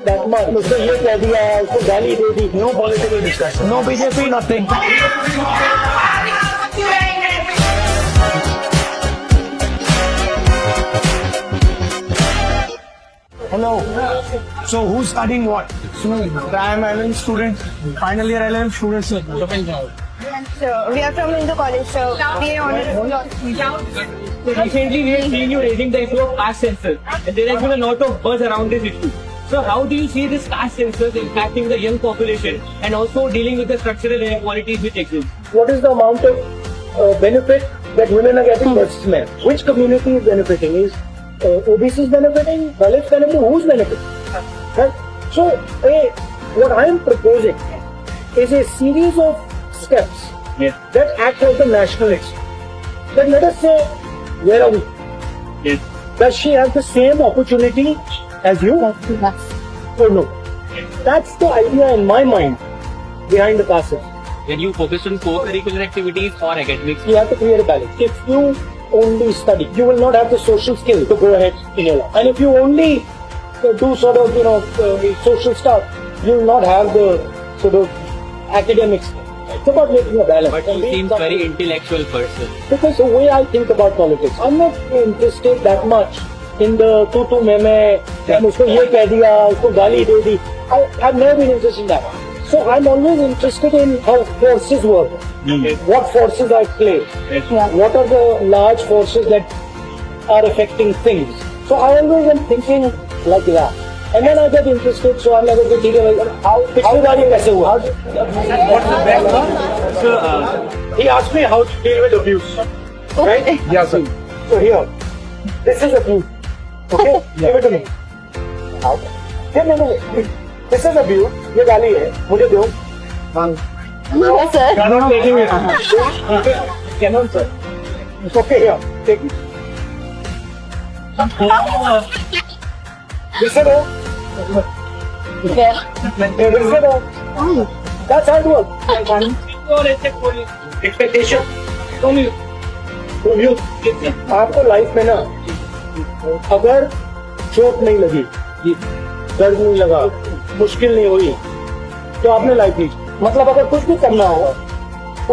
that much. उसको ये कह दिया, उसको गाली दे दी. No political discussion. No BJP, nothing. Hello. So who's studying what? I am an LLM student. Final year LLM students. So we are from Hindu college, so we are on Recently, we have seen you raising the issue of caste census, and there has been a lot of buzz around this issue. So, how do you see this caste census impacting the young population and also dealing with the structural inequalities which exist? What is the amount of benefit that women are getting versus men? Which community is benefiting? Is OBCs benefiting? Dalits benefiting? Who's benefiting? Right? So, what I am proposing is a series of steps that act like the nationalists. Then let us say, where are we? Yes. Does she have the same opportunity as you? Or no? That's the idea in my mind behind the caste system. When you focus on co-curricular activities or academics, You have to create a balance. If you only study, you will not have the social skill to go ahead in your life. And if you only do sort of, social stuff, you will not have the sort of academics. It's about making a balance. but you seem very intellectual person. Because the way I think about politics, I'm not interested that much in the tu मैं उसको ये कह दिया, उसको गाली दे दी. I've never been interested in that. So I'm always interested in how forces work. What forces are at play. What are the large forces that are affecting things. So I always am thinking like that. And then I get interested, so I'm like, okay, ठीक है, how कैसे हुआ? What's the background? So he asked me how to deal with abuse. Right? Yeah, sir. So here, this is abuse. Okay? Give it to me. How? No. This is abuse. ये गाली है. मुझे दो. Yes, sir. I'm not taking it. Cannot, sir. Okay, here. Take it. This is all. This is all. That's hard work. Expectation. From you. आपको life में ना अगर चोट नहीं लगी, दर्द नहीं लगा, मुश्किल नहीं हुई, तो आपने लाइफ ली. मतलब अगर कुछ भी करना हो,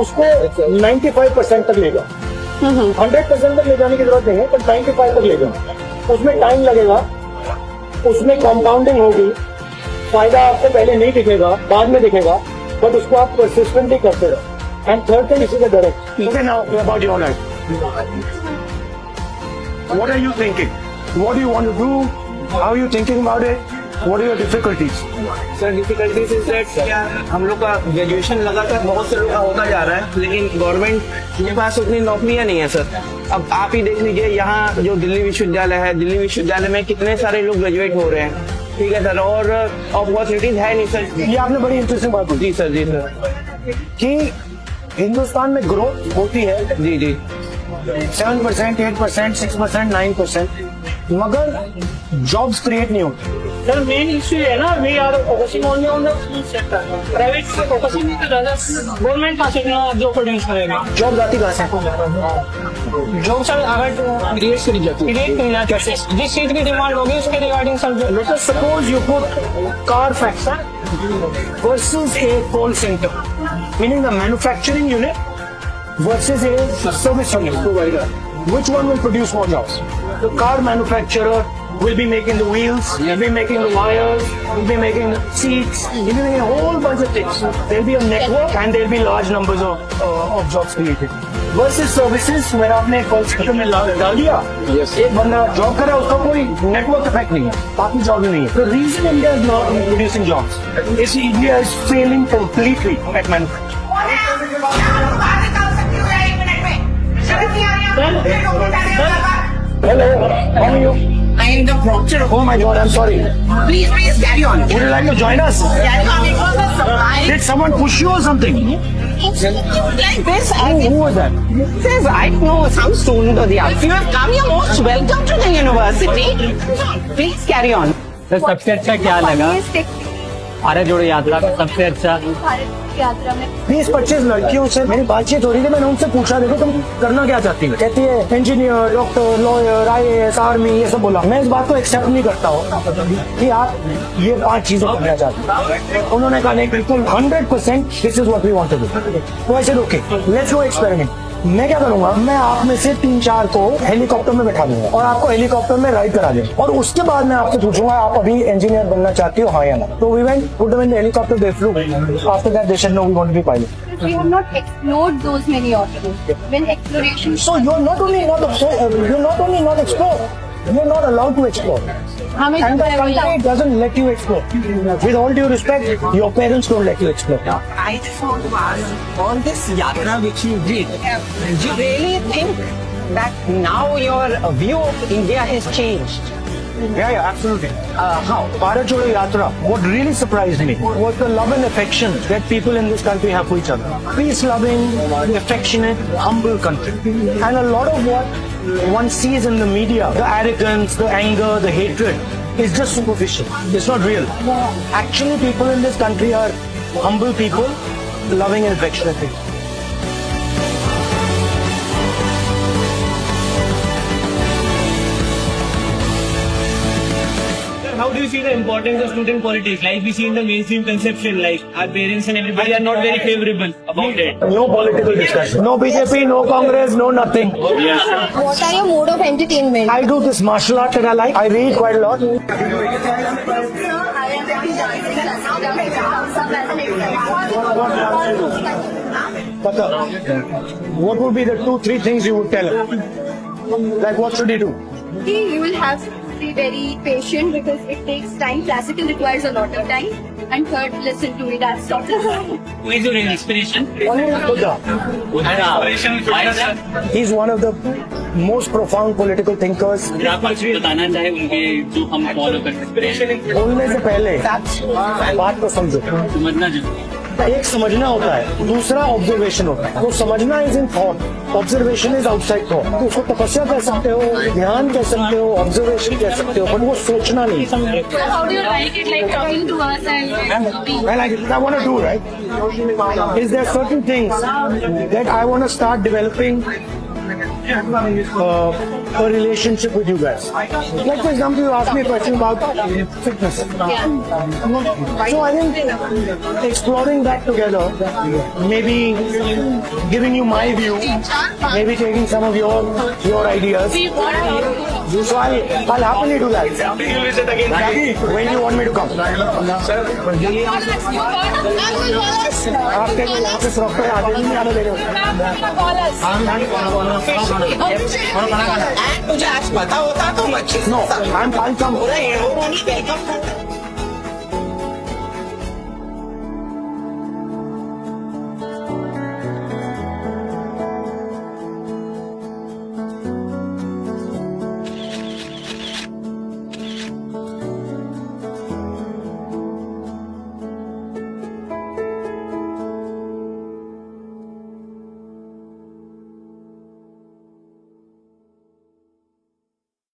उसको 95% तक ले जाओ. 100% तक ले जाने की जरूरत नहीं है, पर 95 तक ले जाओ. उसमें टाइम लगेगा, उसमें कंपाउंडिंग होगी, फायदा आपको पहले नहीं दिखेगा, बाद में दिखेगा, बट उसको आप परसिस्टेंटली करते रहो. And third thing is the direct. Okay, now about your life. What are you thinking? What do you want to do? How are you thinking about it? What are your difficulties? Sir difficulties is that हम लोग का graduation लगातार बहुत से लोग का होता जा रहा है, लेकिन गवर्नमेंट के पास उतनी नौकरियां नहीं है सर. अब आप ही देख लीजिए, यहाँ जो दिल्ली विश्वविद्यालय है, दिल्ली विश्वविद्यालय में कितने सारे लोग ग्रेजुएट हो रहे हैं. ठीक है सर, और अपॉर्चुनिटीज है नहीं सर. ये आपने बड़ी इंटरेस्टिंग बात बोली. जी सर. कि हिंदुस्तान में ग्रोथ होती है जी 7%, 8%, 6%, 9%, मगर जॉब्स क्रिएट नहीं होते. Sir, main issue है ना, we are focusing only on the sector. Private से focusing नहीं कर रहा है. Government कहाँ से job produce करेगा? जॉब आती कहाँ से? Job सर अगर create करी जाती. जिस चीज की डिमांड होगी उसके regarding sir. Let us suppose you put Carfax versus a call center, meaning the manufacturing unit versus a service unit provider. Which one will produce more jobs? The car manufacturer will be making the wheels, will be making the wires, will be making the seats, will be making a whole bunch of things. There'll be a network and there'll be large numbers of jobs created. Versus services, where आपने call center में डाल दिया, एक बंदा job कर रहा है, उसका कोई नेटवर्क इफेक्ट नहीं है, बाकी जॉब नहीं है. The reason India is not producing jobs is India is failing completely at manufacturing. Hello, how are you? I am the proctor. Oh my God, I'm sorry. Please carry on. Would you like to join us? Carry on. It was a surprise. Did someone push you or something? Like this, Who was that? says I know some student or the other. You have come. You're most welcome to the university. Please carry on. Sir सबसे अच्छा क्या लगा भारत जोड़ो यात्रा का सबसे अच्छा भारत यात्रा में 20-25 लड़कियों से मेरी बातचीत हो रही थी, मैंने उनसे पूछा देखो तुम करना क्या चाहती हो, कहती है engineer, doctor, lawyer, IAS, army, ये सब बोला। मैं इस बात को एक्सेप्ट नहीं करता हूँ कि आप ये 5 चीजें करना चाहते हो। उन्होंने कहा नहीं, बिल्कुल 100% this is what we want to do. तो I said okay, let's go experiment. मैं क्या करूंगा, मैं आप में से 3-4 को हेलीकॉप्टर में बैठा दूंगा और आपको हेलीकॉप्टर में राइड करा दूंगा, और उसके बाद मैं आपसे पूछूंगा आप अभी इंजीनियर बनना चाहती हो, हाँ या ना। तो we went, put them in the helicopter, they flew. After that they said no, we want to be pilot. we have not explored those many options. When exploration So you're not only not explore, you're not allowed to explore. हमें And the country doesn't let you explore. With all due respect, your parents don't let you explore. I just want to ask, on this yatra which you did, do you really think that now your view of India has changed? Yeah, absolutely. How? Bharat Jodo Yatra, what really surprised me was the love and affection that people in this country have for each other. Peace-loving, affectionate, humble country. And a lot of what one sees in the media, the arrogance, the anger, the hatred, is just superficial. It's not real. Actually, people in this country are humble people, loving and affectionate people. How do you see the importance of student politics? Like we see in the mainstream conception, like our parents and everybody are not very favorable about it. No political discussion. No BJP, no Congress, no nothing. what are your mode of entertainment? I do this martial art that I like. I read quite a lot. But what would be the 2-3 things you would tell him? Like what should he do? You will have to be very patient because it takes time. Classical requires a lot of time. And third, listen to it as soft as possible. Who is your inspiration? Buddha. He's one of the most profound political thinkers. आप कुछ बताना चाहे उनके जो हम follow करते हैं, बोलने से पहले बात को समझो। समझना जरूरी है। एक समझना होता है, दूसरा ऑब्जर्वेशन होता है। तो समझना is in thought, observation is outside thought. तो उसको तपस्या कह सकते हो, ध्यान कह सकते हो, ऑब्जर्वेशन कह सकते हो, पर वो सोचना नहीं। How do you like it, like talking to us and I like it. I want to do, right? Is there certain things that I want to start developing a relationship with you guys? Like for example, you asked me a question about fitness. So I think exploring that together, maybe giving you my view, maybe taking some of your ideas. So I'll happily do that. When you want me to come? आपके यहाँ पे proper आगे नहीं आने दे रहे हो। तुझे आज पता होता तो मच्छी No, I'm fine. पूरा ये नहीं